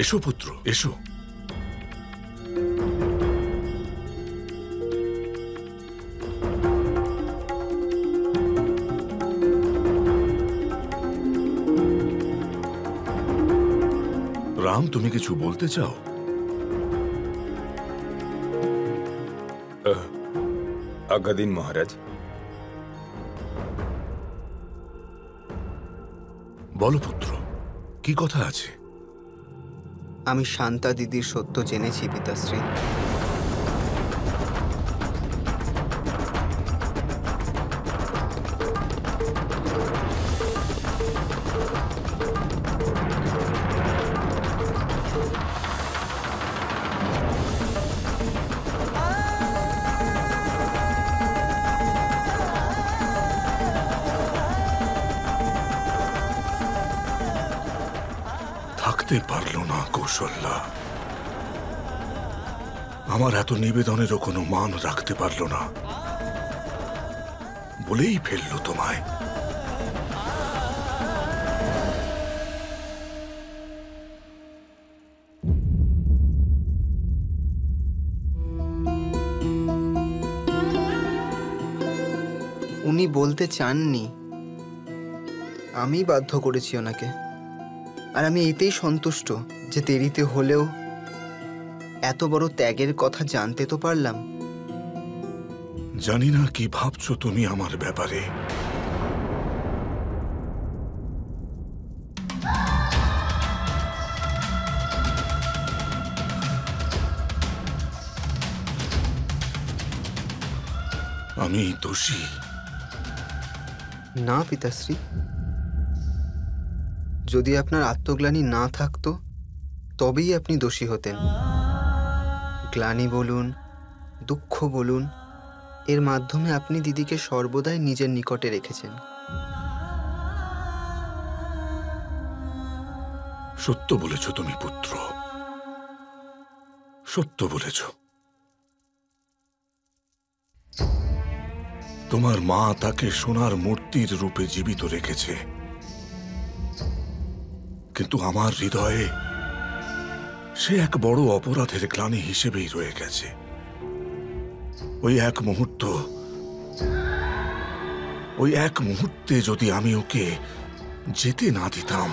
এসো পুত্র, এসো। রাম, তুমি কিছু বলতে চাও? আজ্ঞা দিন মহারাজ। বলো পুত্র, কি কথা আছে? আমি শান্তা দিদির সত্য জেনেছি পিতাশ্রী। থাকতে পারল না কৌশল্যা। আমার এত নিবেদনেরও কোনো মান রাখতে পারল না, বলেই ফেললো তোমায়। উনি বলতে চাননি, আমি বাধ্য করেছি ওনাকে। আর আমি এতেই সন্তুষ্ট যে দেরিতে হলেও এত বড় ত্যাগের কথা জানতে তো পারলাম। জানি না কি ভাবছো তুমি আমার ব্যাপারে। আমি দোষী? না পিতাশ্রী, যদি আপনার আত্মগ্লানি না থাকতো তবেই আপনি দোষী হতেন। গ্লানি বলুন, দুঃখ বলুন, এর মাধ্যমে আপনি দিদিকে সর্বদাই নিজের নিকটে রেখেছেন। সত্য বলেছ তুমি পুত্র, সত্য বলেছ। তোমার মা তাকে সোনার মূর্তির রূপে জীবিত রেখেছে, কিন্তু আমার হৃদয়ে সে এক বড় অপরাধের গ্লানি হিসেবেই রয়ে গেছে। ওই এক মুহূর্তে যদি আমি ওকে যেতে না দিতাম,